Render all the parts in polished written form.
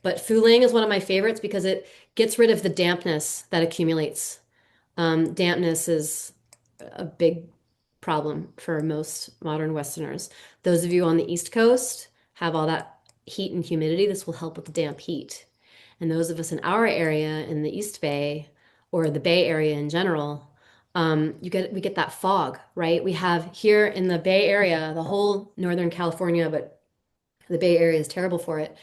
but Fu Ling is one of my favorites because it gets rid of the dampness that accumulates. Dampness is a big problem for most modern Westerners. Those of you on the East Coast have all that heat and humidity. This will help with the damp heat. And those of us in our area in the East Bay or the Bay Area in general, we get that fog, right? We have here in the Bay Area, the whole Northern California, but the Bay Area is terrible for it.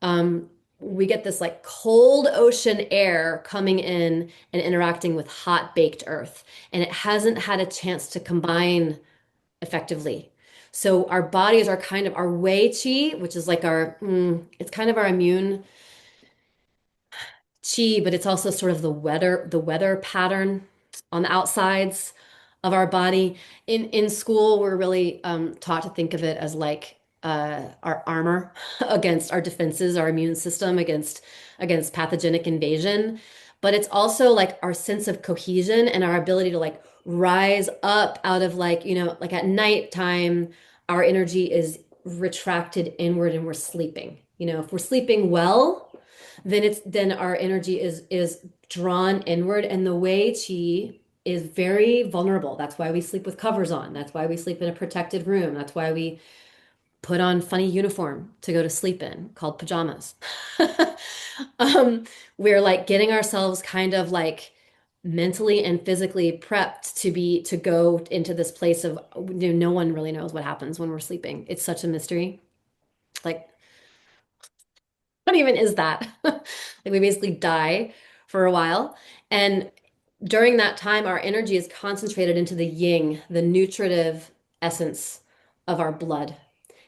Um, we get this like cold ocean air coming in and interacting with hot baked earth, and it hasn't had a chance to combine effectively. So our bodies are kind of our Wei Chi, which is like it's kind of our immune chi, but it's also sort of the weather pattern on the outsides of our body. In school, we're really taught to think of it as like our armor against our defenses, our immune system against pathogenic invasion. But it's also like our sense of cohesion and our ability to like rise up out of like, like at nighttime, our energy is retracted inward and we're sleeping. If we're sleeping well, then our energy is drawn inward and the Wei Qi is very vulnerable. That's why we sleep with covers on. That's why we sleep in a protected room. That's why we put on funny uniform to go to sleep in called pajamas. um, we're like getting ourselves kind of like mentally and physically prepped to go into this place of no one really knows what happens when we're sleeping. It's such a mystery. Like what even is that? Like we basically die for a while. And during that time, our energy is concentrated into the yin, the nutritive essence of our blood.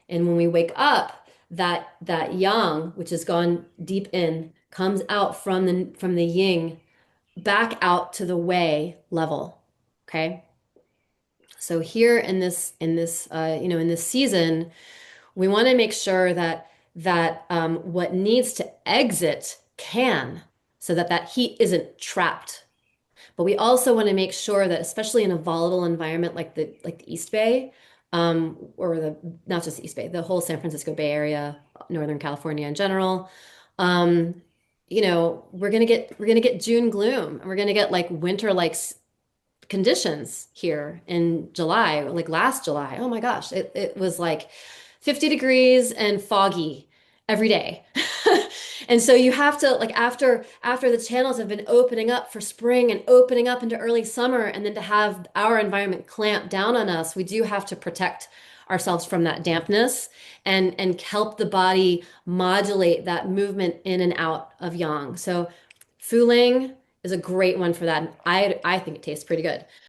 And when we wake up, that yang, which has gone deep in, comes out from the yin back out to the wei level. Okay. So here in this season, we want to make sure that what needs to exit can, so that that heat isn't trapped. But we also want to make sure that, especially in a volatile environment like the East Bay, or the not just the East Bay, the whole San Francisco Bay Area, Northern California in general, um, we're gonna get June gloom, and we're gonna get like winter like conditions here in July, like last July. Oh my gosh, it was like 50 degrees and foggy every day. And so you have to like after the channels have been opening up for spring and opening up into early summer and then to have our environment clamp down on us, we do have to protect ourselves from that dampness and help the body modulate that movement in and out of yang. So Fu Ling is a great one for that. And I think it tastes pretty good.